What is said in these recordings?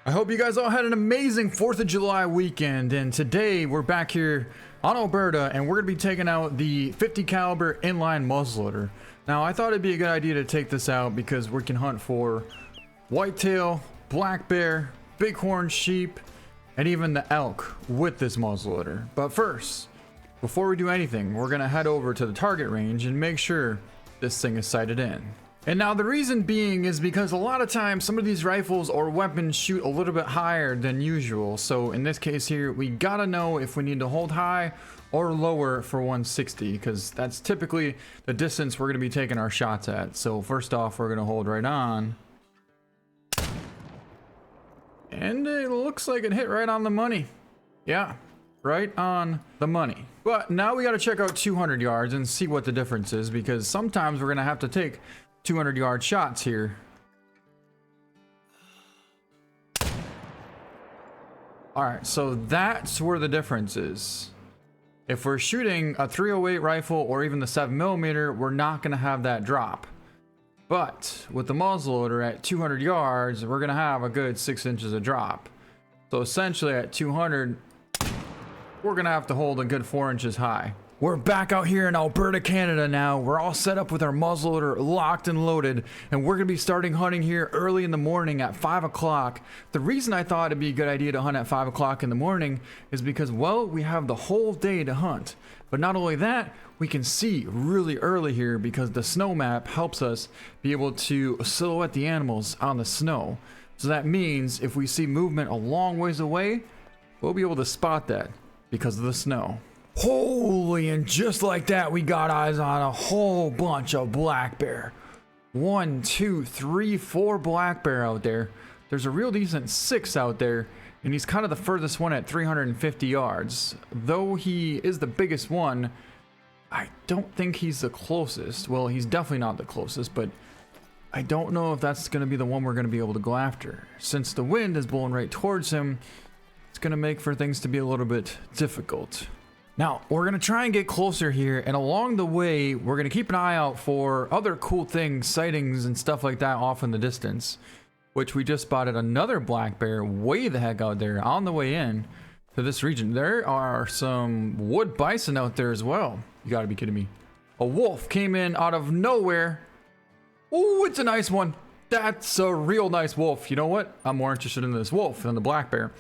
I hope you guys all had an amazing 4th of July weekend, and today we're back here on Alberta and we're going to be taking out the 50 caliber inline muzzleloader. Now I thought it'd be a good idea to take this out because we can hunt for whitetail, black bear, bighorn sheep, and even the elk with this muzzleloader. But first, before we do anything, we're going to head over to the target range and make sure this thing is sighted in. And now the reason being is because a lot of times some of these rifles or weapons shoot a little bit higher than usual. So in this case here, we gotta know if we need to hold high or lower for 160, because that's typically the distance we're gonna be taking our shots at. So first off, we're gonna hold right on. And it looks like it hit right on the money. Yeah, right on the money. But now we gotta check out 200 yards and see what the difference is, because sometimes we're gonna have to take 200-yard shots here. Alright, so that's where the difference is. If we're shooting a 308 rifle or even the 7mm, we're not going to have that drop. But with the muzzleloader at 200 yards, we're going to have a good 6 inches of drop. So essentially at 200, we're going to have to hold a good 4 inches high. We're back out here in Alberta, Canada now. We're all set up with our muzzleloader locked and loaded, and we're gonna be starting hunting here early in the morning at 5 o'clock. The reason I thought it'd be a good idea to hunt at 5 o'clock in the morning is because, well, we have the whole day to hunt. But not only that, we can see really early here because the snow map helps us be able to silhouette the animals on the snow. So that means if we see movement a long ways away, we'll be able to spot that because of the snow. Holy, and just like that, we got eyes on a whole bunch of black bear. 1, 2, 3, 4 black bear out there. There's a real decent 6 out there, and he's kind of the furthest one at 350 yards. Though he is the biggest one, I don't think he's the closest. Well, he's definitely not the closest, but I don't know if that's going to be the one we're going to be able to go after. Since the wind is blowing right towards him, it's going to make for things to be a little bit difficult. Now, we're going to try and get closer here, and along the way, we're going to keep an eye out for other cool things, sightings, and stuff like that off in the distance, which we just spotted another black bear way the heck out there on the way in to this region. There are some wood bison out there as well. You got to be kidding me. A wolf came in out of nowhere. Ooh, it's a nice one. That's a real nice wolf. You know what? I'm more interested in this wolf than the black bear.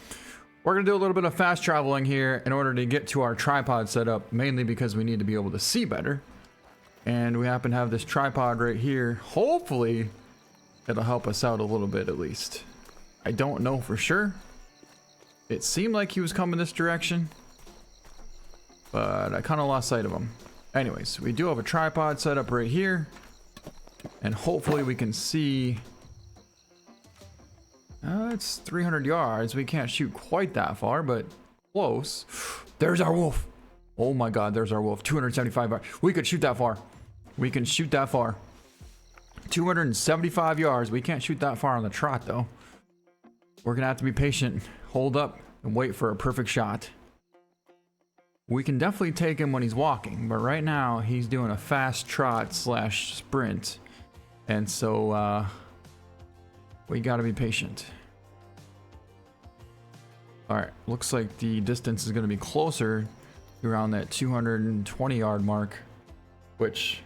We're going to do a little bit of fast traveling here in order to get to our tripod setup, mainly because we need to be able to see better. And we happen to have this tripod right here. Hopefully, it'll help us out a little bit at least. I don't know for sure. It seemed like he was coming this direction, but I kind of lost sight of him. Anyways, we do have a tripod set up right here, and hopefully we can see. It's 300 yards. We can't shoot quite that far, but close. There's our wolf. Oh my god, there's our wolf. 275 yards. We could shoot that far. We can shoot that far. 275 yards. We can't shoot that far on the trot, though. We're going to have to be patient, hold up, and wait for a perfect shot. We can definitely take him when he's walking, but right now he's doing a fast trot slash sprint. And so, we gotta be patient. Alright, looks like the distance is gonna be closer around that 220 yard mark, which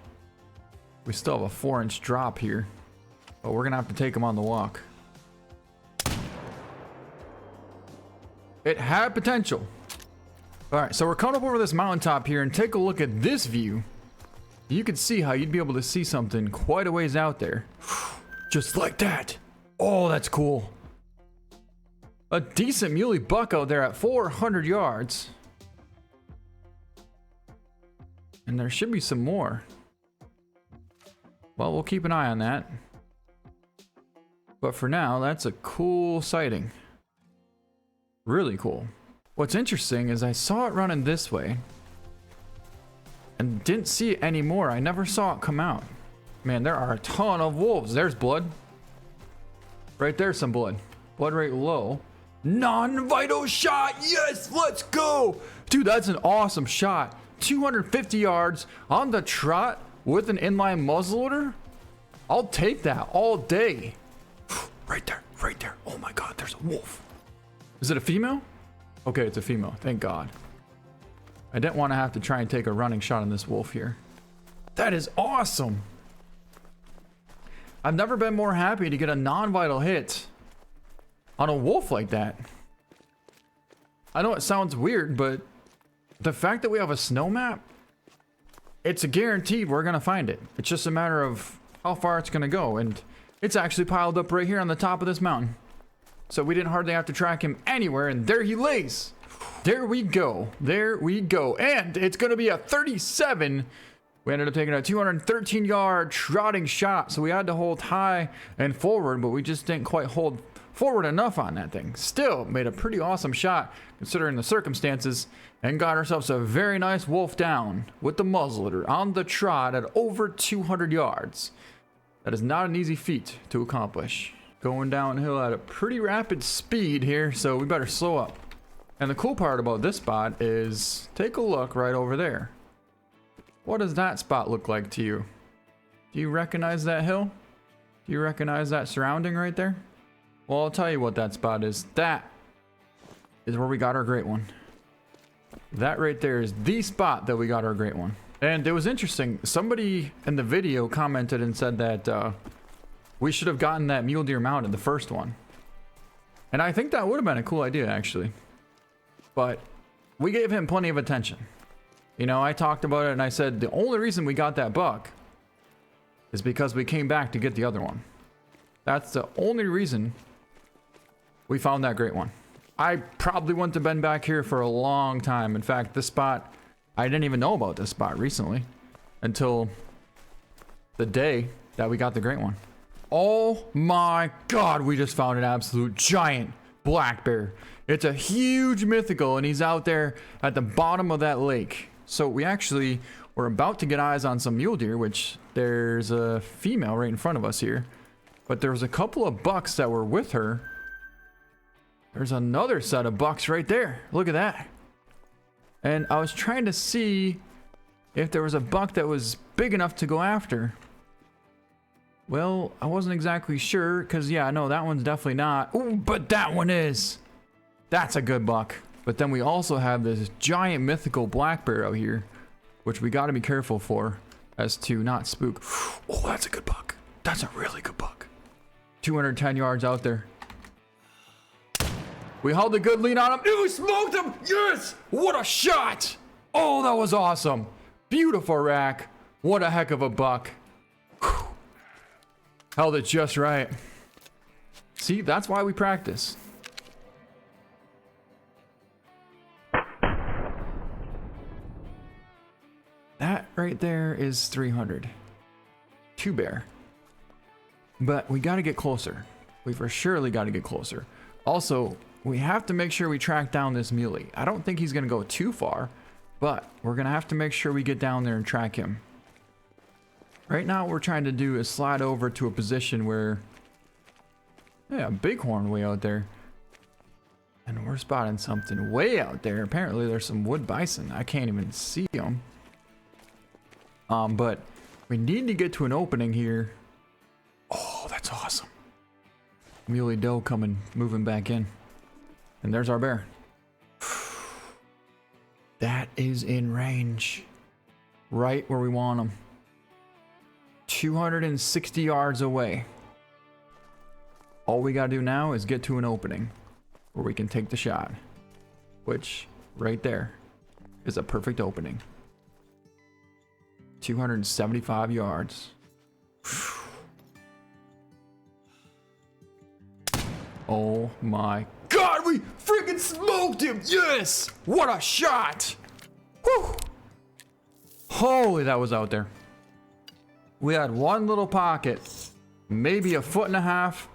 we still have a 4-inch drop here, but we're gonna have to take him on the walk. It had potential. Alright, so we're coming up over this mountaintop here and take a look at this view. You can see how you'd be able to see something quite a ways out there. Just like that. Oh, that's cool. A decent muley buck out there at 400 yards. And there should be some more. Well, we'll keep an eye on that. But for now, that's a cool sighting. Really cool. What's interesting is I saw it running this way and didn't see it anymore. I never saw it come out. Man, there are a ton of wolves. There's blood. Right there, some blood. Blood rate low. Non-vital shot. Yes, let's go. Dude, that's an awesome shot. 250 yards on the trot with an inline muzzleloader. I'll take that all day. Right there. right there. Oh my God, there's a wolf. Is it a female? Okay, it's a female. Thank God. I didn't want to have to try and take a running shot on this wolf here. That is awesome. I've never been more happy to get a non-vital hit on a wolf like that. I know it sounds weird, but the fact that we have a snow map, it's a guaranteed we're gonna find it. It's just a matter of how far it's gonna go, and it's actually piled up right here on the top of this mountain. So we didn't hardly have to track him anywhere, and there he lays. There we go. There we go. And it's gonna be a 37. We ended up taking a 213-yard trotting shot, so we had to hold high and forward, but we just didn't quite hold forward enough on that thing. Still made a pretty awesome shot considering the circumstances, and got ourselves a very nice wolf down with the muzzleloader on the trot at over 200 yards. That is not an easy feat to accomplish. Going downhill at a pretty rapid speed here, so we better slow up. And the cool part about this spot is, take a look right over there. What does that spot look like to you? Do you recognize that hill? Do you recognize that surrounding right there? Well, I'll tell you what that spot is. That is where we got our great one. That right there is the spot that we got our great one. And it was interesting. Somebody in the video commented and said that we should have gotten that mule deer mounted, the first one. And I think that would have been a cool idea, actually. But we gave him plenty of attention. You know, I talked about it and I said the only reason we got that buck is because we came back to get the other one. That's the only reason we found that great one. I probably wouldn't have been back here for a long time. In fact, this spot, I didn't even know about this spot recently until the day that we got the great one. Oh my God, we just found an absolute giant black bear. It's a huge mythical and he's out there at the bottom of that lake. So we actually were about to get eyes on some mule deer, which there's a female right in front of us here. But there was a couple of bucks that were with her. There's another set of bucks right there. Look at that. And I was trying to see if there was a buck that was big enough to go after. Well, I wasn't exactly sure because, yeah, no, that one's definitely not. Ooh, but that one is. That's a good buck. But then we also have this giant mythical black bear out here, which we got to be careful for as to not spook. Oh, that's a good buck. That's a really good buck. 210 yards out there. We held a good lead on him. Ew, we smoked him. Yes. What a shot. Oh, that was awesome. Beautiful rack. What a heck of a buck. Whew. Held it just right. See, that's why we practice. That right there is 300. Two bear. But we got to get closer. We for surely got to get closer. Also, we have to make sure we track down this muley. I don't think he's going to go too far, but we're going to have to make sure we get down there and track him. Right now, what we're trying to do is slide over to a position where, yeah, bighorn way out there. And we're spotting something way out there. Apparently, there's some wood bison. I can't even see them. But we need to get to an opening here. Oh, that's awesome. Muley doe coming, moving back in. And there's our bear. That is in range. Right where we want him. 260 yards away. All we gotta do now is get to an opening where we can take the shot. Which, right there, is a perfect opening. 275 yards. Oh my God, we freaking smoked him! Yes! What a shot! Whew! Holy, that was out there. We had one little pocket, maybe 1.5 feet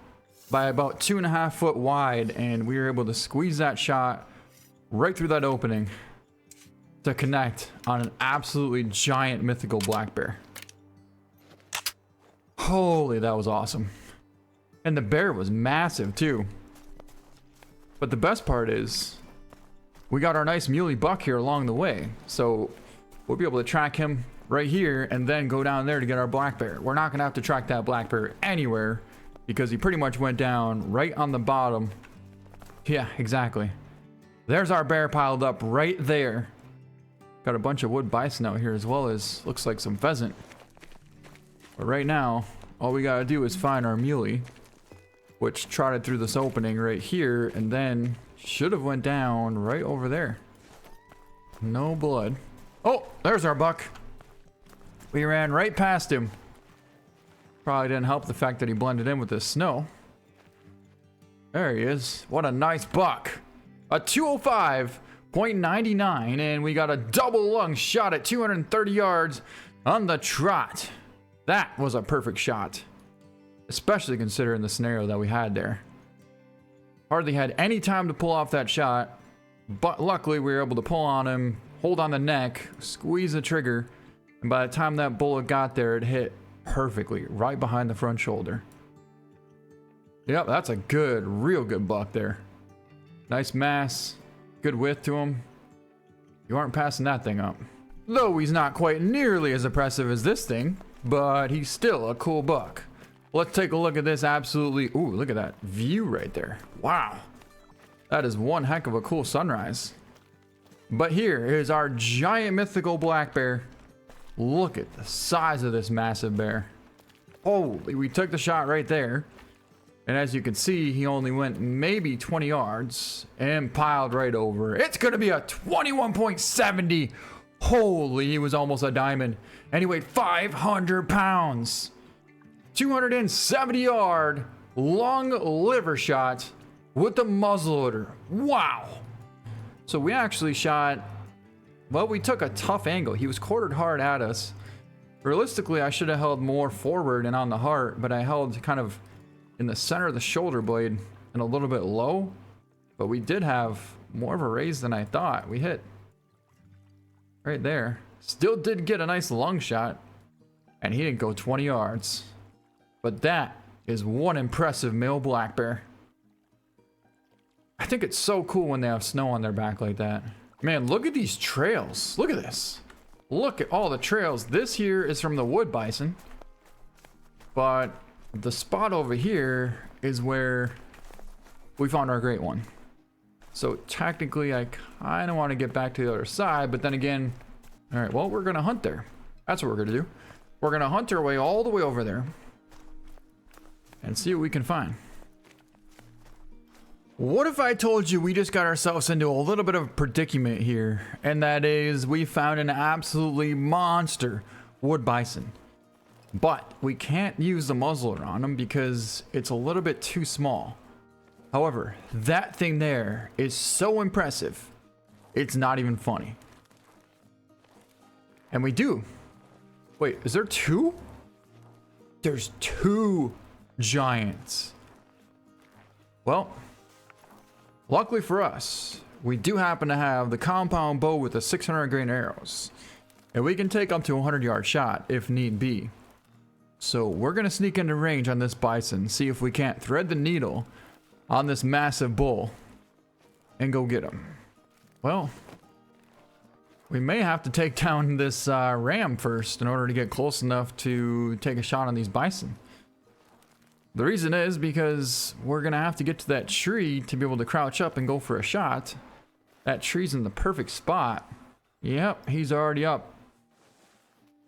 by about 2.5 feet wide, and we were able to squeeze that shot right through that opening to connect on an absolutely giant mythical black bear. Holy, that was awesome. And the bear was massive too. But the best part is we got our nice muley buck here along the way. So we'll be able to track him right here and then go down there to get our black bear. We're not gonna have to track that black bear anywhere because he pretty much went down right on the bottom. Yeah, exactly. There's our bear piled up right there. Got a bunch of wood bison out here as well as looks like some pheasant. But right now, all we gotta do is find our muley, which trotted through this opening right here and then should have went down right over there. No blood. Oh, there's our buck. We ran right past him. Probably didn't help the fact that he blended in with the snow. There he is. What a nice buck. A 205.99, and we got a double lung shot at 230 yards on the trot. That was a perfect shot, especially considering the scenario that we had there. Hardly had any time to pull off that shot, but luckily we were able to pull on him, hold on the neck, squeeze the trigger, and by the time that bullet got there, it hit perfectly right behind the front shoulder. Yep, that's a good, real good buck there. Nice mass, good width to him. You aren't passing that thing up. Though he's not quite nearly as impressive as this thing, but he's still a cool buck. Let's take a look at this absolutely... Ooh, look at that view right there. Wow. That is one heck of a cool sunrise. But here is our giant mythical black bear. Look at the size of this massive bear. Holy, we took the shot right there. And as you can see, he only went maybe 20 yards and piled right over. It's going to be a 21.70. Holy, he was almost a diamond. And he weighed 500 pounds. 270 yard long liver shot with the muzzleloader. Wow. So we actually shot, well, we took a tough angle. He was quartered hard at us. Realistically, I should have held more forward and on the heart, but I held kind of in the center of the shoulder blade and a little bit low. But we did have more of a raise than I thought. We hit right there. Still did get a nice lung shot, and he didn't go 20 yards. But that is one impressive male black bear. I think it's so cool when they have snow on their back like that. Man, look at these trails. Look at this. Look at all the trails. This here is from the wood bison. But the spot over here is where we found our great one. So technically, I kind of want to get back to the other side. But then again, all right, well, we're going to hunt there. That's what we're going to do. We're going to hunt our way all the way over there and see what we can find. What if I told you we just got ourselves into a little bit of a predicament here, and that is we found an absolutely monster wood bison, but we can't use the muzzleloader on him because it's a little bit too small. However, that thing there is so impressive, it's not even funny. And we do. Wait, is there two? There's two giants. Well, luckily for us, we do happen to have the compound bow with the 600 grain arrows, and we can take up to a 100-yard shot if need be. So we're gonna sneak into range on this bison, see if we can't thread the needle on this massive bull and go get him. Well, we may have to take down this ram first in order to get close enough to take a shot on these bison. The reason is because we're going to have to get to that tree to be able to crouch up and go for a shot. That tree's in the perfect spot. Yep, he's already up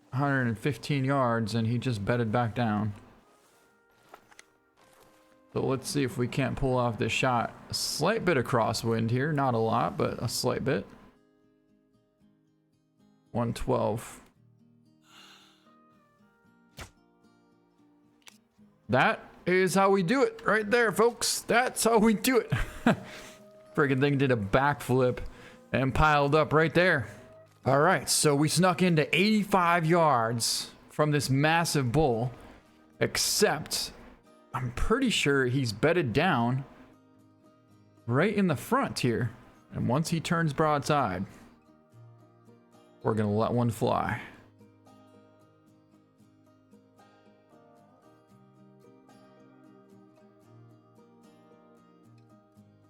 115 yards and he just bedded back down. So let's see if we can't pull off this shot. A slight bit of crosswind here, not a lot, but a slight bit. 112. That is how we do it right there, folks. That's how we do it. Friggin' thing did a backflip and piled up right there. All right, so we snuck into 85 yards from this massive bull, except I'm pretty sure he's bedded down right in the front here. And once he turns broadside, we're gonna let one fly.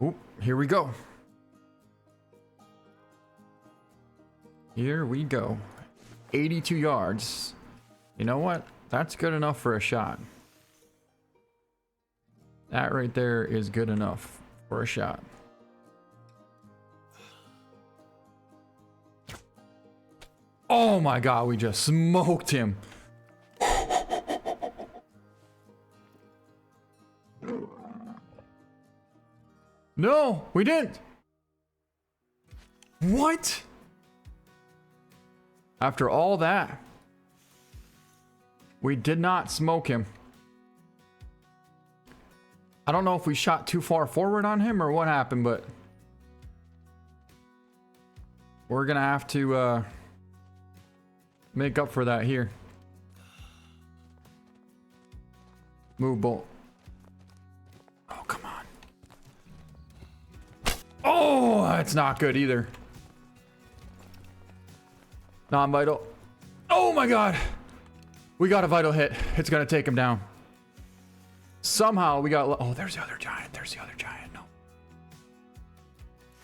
Oop, here we go. Here we go. 82 yards. You know what? That's good enough for a shot. That right there is good enough for a shot. Oh my god, we just smoked him. No, we didn't. What? After all that, we did not smoke him. I don't know if we shot too far forward on him or what happened, but we're gonna have to make up for that here. Move, bolt. Oh, come on. Oh, that's not good either. Non-vital. Oh my god. We got a vital hit. It's gonna take him down. Somehow we got... Oh, there's the other giant. There's the other giant. No.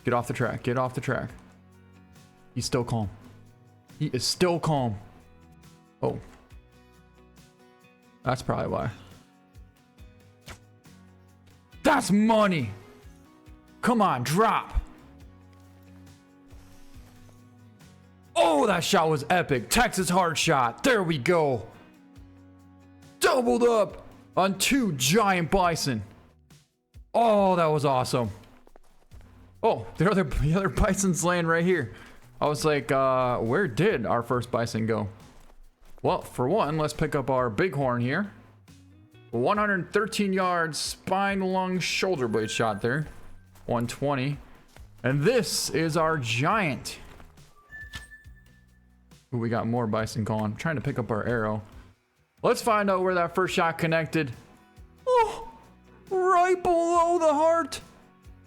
Get off the track. Get off the track. He's still calm. He is still calm. Oh. That's probably why. That's money. Come on, drop. Oh, that shot was epic. Texas hard shot. There we go. Doubled up on 2 giant bison. Oh, that was awesome. Oh, the other bison's laying right here. I was like, where did our first bison go? Well, for one, let's pick up our bighorn here. 113 yards, spine, lung, shoulder blade shot there. 120. And this is our giant. Ooh, we got more bison calling. I'm trying to pick up our arrow. Let's find out where that first shot connected. Oh, right below the heart.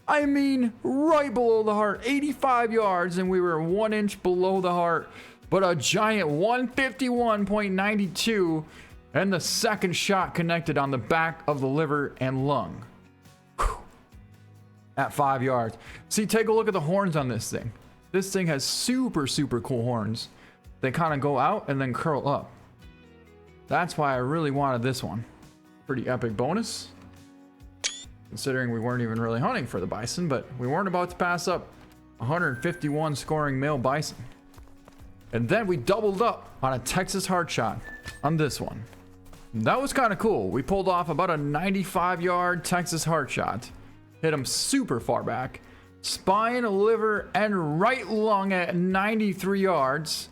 I mean, right below the heart. 85 yards, and we were 1 inch below the heart. But a giant 151.92. And the second shot connected on the back of the liver and lung. Whew. At 5 yards. See, take a look at the horns on this thing. This thing has super, super cool horns. They kind of go out and then curl up. That's why I really wanted this one. Pretty epic bonus. Considering we weren't even really hunting for the bison, but we weren't about to pass up 151 scoring male bison. And then we doubled up on a Texas hard shot on this one. That was kind of cool. We pulled off about a 95-yard Texas hard shot. Hit him super far back. Spine, liver, and right lung at 93 yards.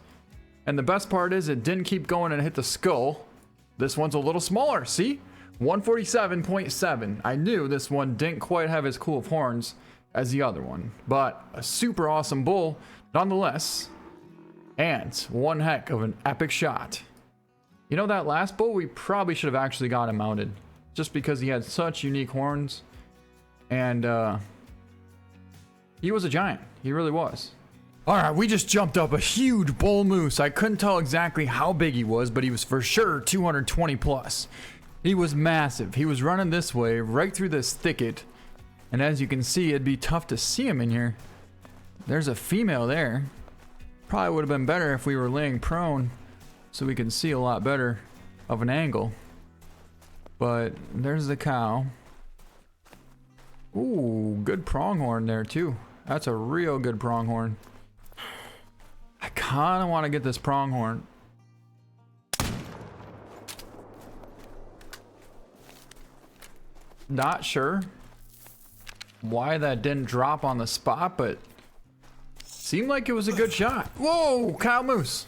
And the best part is it didn't keep going and hit the skull. This one's a little smaller, see? 147.7. I knew this one didn't quite have as cool of horns as the other one, but a super awesome bull nonetheless. And one heck of an epic shot. You know, that last bull, we probably should have actually got him mounted just because he had such unique horns. And he was a giant. He really was. All right, we just jumped up a huge bull moose. I couldn't tell exactly how big he was, but he was for sure 220 plus. He was massive. He was running this way, right through this thicket. And as you can see, it'd be tough to see him in here. There's a female there. Probably would have been better if we were laying prone so we can see a lot better of an angle. But there's the cow. Ooh, good pronghorn there too. That's a real good pronghorn. I kind of want to get this pronghorn. Not sure why that didn't drop on the spot, but seemed like it was a good shot. Whoa, cow moose.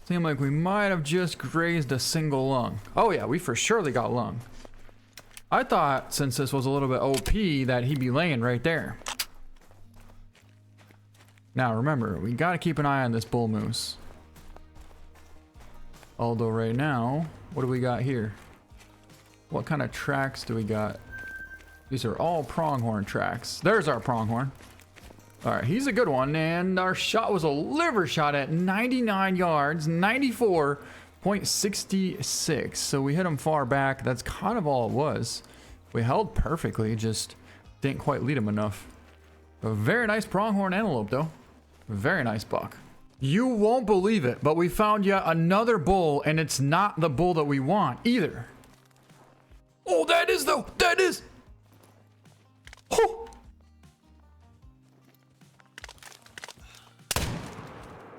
Seemed like we might have just grazed a single lung. Oh yeah, we for surely got lung. I thought since this was a little bit OP that he'd be laying right there. Now remember, we gotta keep an eye on this bull moose. Although right now, what do we got here? What kind of tracks do we got? These are all pronghorn tracks. There's our pronghorn. All right, he's a good one. And our shot was a liver shot at 99 yards, 94.66. So we hit him far back. That's kind of all it was. We held perfectly, just didn't quite lead him enough. A very nice pronghorn antelope though. Very nice buck. You won't believe it, but we found yet another bull, and it's not the bull that we want either. Oh, that is though. That is. Oh.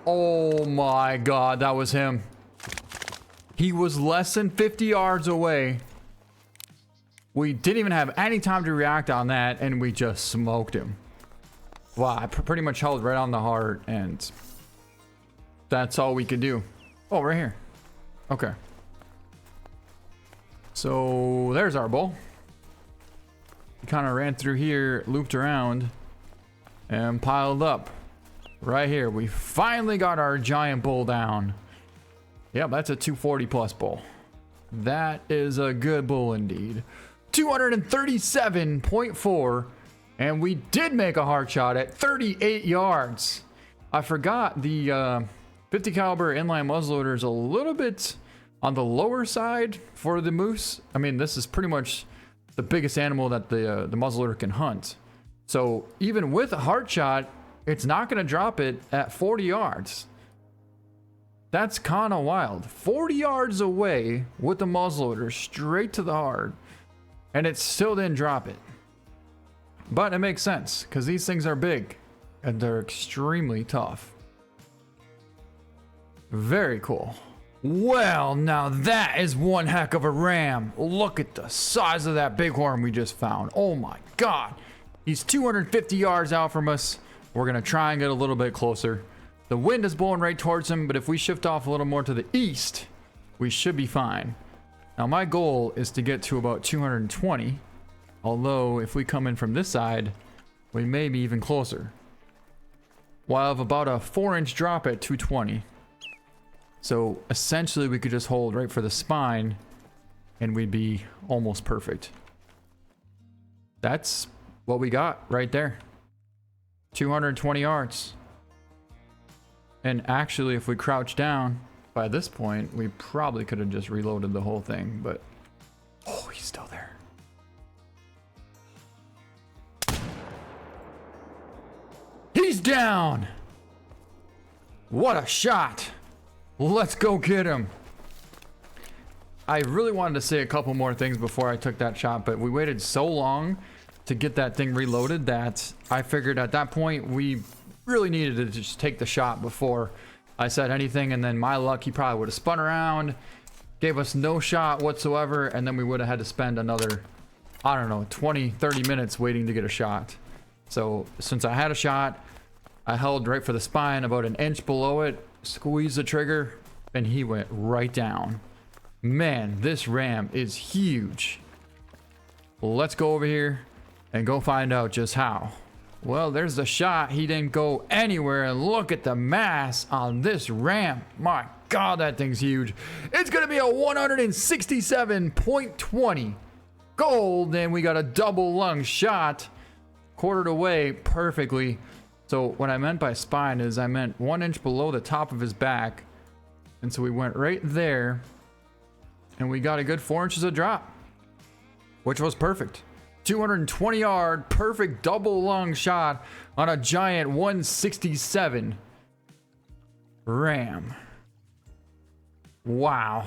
Oh my God, that was him. He was less than 50 yards away. We didn't even have any time to react on that, and we just smoked him. Wow, I pretty much held right on the heart, and that's all we could do. Oh, right here. Okay. So there's our bull. We kind of ran through here, looped around, and piled up. Right here, we finally got our giant bull down. Yep, that's a 240 plus bull. That is a good bull indeed. 237.4, and we did make a hard shot at 38 yards. I forgot the 50 caliber inline muzzleloader is a little bit on the lower side for the moose. I mean, this is pretty much the biggest animal that the muzzleloader can hunt. So even with a hard shot, it's not going to drop it at 40 yards. That's kind of wild. 40 yards away with the muzzleloader straight to the hard, and it still didn't drop it. But it makes sense because these things are big and they're extremely tough. Very cool. Well, now that is one heck of a ram. Look at the size of that bighorn we just found. Oh my God. He's 250 yards out from us. We're going to try and get a little bit closer. The wind is blowing right towards him, but if we shift off a little more to the east, we should be fine. Now my goal is to get to about 220, although if we come in from this side, we may be even closer. Well, I have about a 4-inch drop at 220. So essentially we could just hold right for the spine and we'd be almost perfect. That's what we got right there. 220 yards. And actually, if we crouch down, by this point, we probably could have just reloaded the whole thing, but... Oh, he's still there. He's down! What a shot! Let's go get him! I really wanted to say a couple more things before I took that shot, but we waited so long to get that thing reloaded that I figured at that point we really needed to just take the shot before I said anything, and then my luck, he probably would have spun around, gave us no shot whatsoever, and then we would have had to spend another, I don't know, 20-30 minutes waiting to get a shot. So since I had a shot, I held right for the spine about an inch below it, squeezed the trigger, and he went right down. Man, this ram is huge. Let's go over here and go find out just how. Well, there's the shot. He didn't go anywhere, and look at the mass on this ram. My God, that thing's huge. It's gonna be a 167.20 gold, and we got a double lung shot, quartered away perfectly. So what I meant by spine is I meant 1 inch below the top of his back, and so we went right there, and we got a good 4 inches of drop, which was perfect. 220 yard, perfect double lung shot on a giant 167 ram. Wow.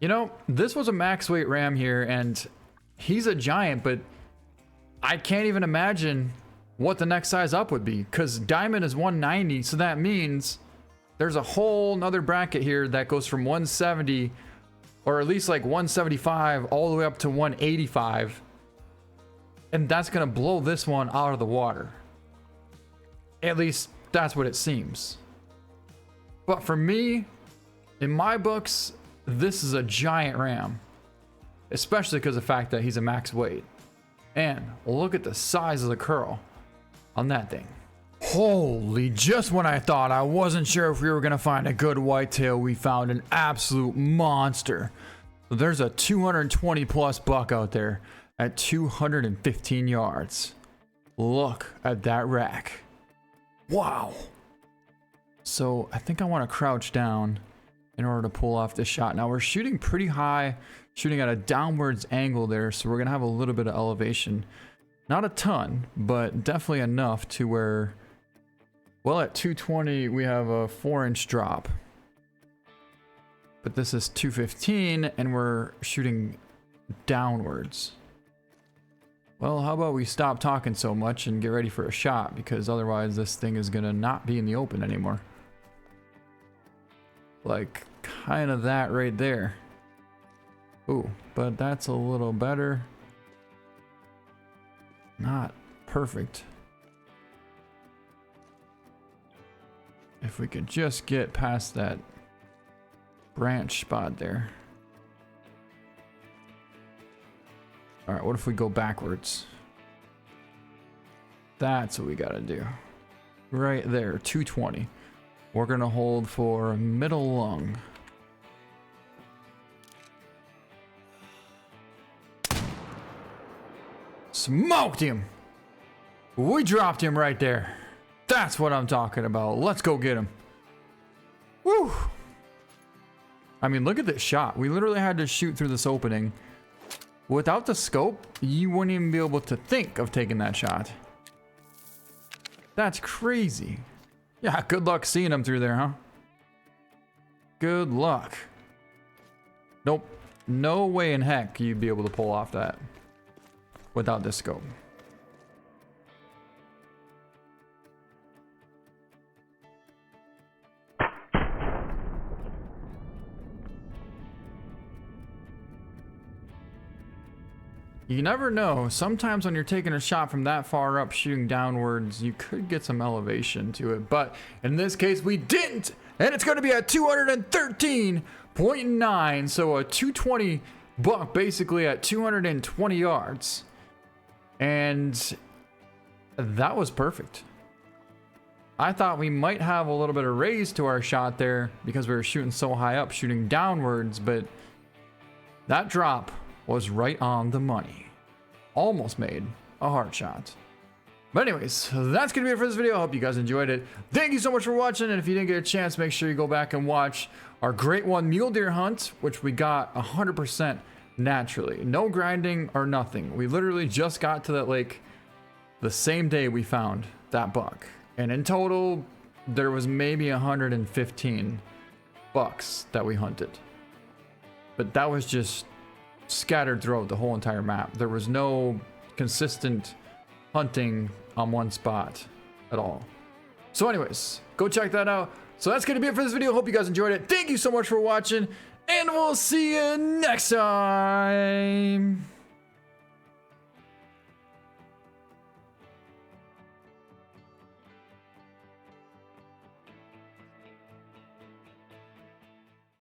You know, this was a max weight ram here, and he's a giant, but I can't even imagine what the next size up would be, because diamond is 190, so that means there's a whole nother bracket here that goes from 170, or at least like 175 all the way up to 185, and that's gonna blow this one out of the water. At least that's what it seems. But for me, in my books, this is a giant ram, especially because of the fact that he's a max weight. And look at the size of the curl on that thing. Holy, just when I thought I wasn't sure if we were gonna find a good whitetail, we found an absolute monster. There's a 220 plus buck out there at 215 yards. Look at that rack. Wow. So I think I want to crouch down in order to pull off this shot. Now we're shooting pretty high, shooting at a downwards angle there, so we're gonna have a little bit of elevation. Not a ton, but definitely enough to where, well, at 220 we have a 4-inch drop, but this is 215 and we're shooting downwards. Well, how about we stop talking so much and get ready for a shot, because otherwise this thing is gonna not be in the open anymore. Like, kind of that right there. Ooh, but that's a little better. Not perfect. If we could just get past that branch spot there. Alright, what if we go backwards? That's what we gotta do. Right there, 220. We're gonna hold for middle lung. Smoked him! We dropped him right there. That's what I'm talking about. Let's go get him. Woo! I mean, look at this shot. We literally had to shoot through this opening. Without the scope, you wouldn't even be able to think of taking that shot. That's crazy. Yeah, good luck seeing him through there, huh? Good luck. Nope. No way in heck you'd be able to pull off that without this scope. You never know. Sometimes when you're taking a shot from that far up, shooting downwards, you could get some elevation to it. But in this case, we didn't. And it's going to be at 213.9. So a 220 buck basically at 220 yards. And that was perfect. I thought we might have a little bit of raise to our shot there because we were shooting so high up, shooting downwards. But that drop was right on the money. Almost made a hard shot. But anyways, that's gonna be it for this video. I hope you guys enjoyed it. Thank you so much for watching, and if you didn't get a chance, make sure you go back and watch our Great One Mule Deer hunt, which we got 100% naturally. No grinding or nothing. We literally just got to that lake the same day we found that buck. And in total, there was maybe 115 bucks that we hunted. But that was just scattered throughout the whole entire map. There was no consistent hunting on one spot at all. So anyways, go check that out. So that's gonna be it for this video. Hope you guys enjoyed it. Thank you so much for watching, and we'll see you next time.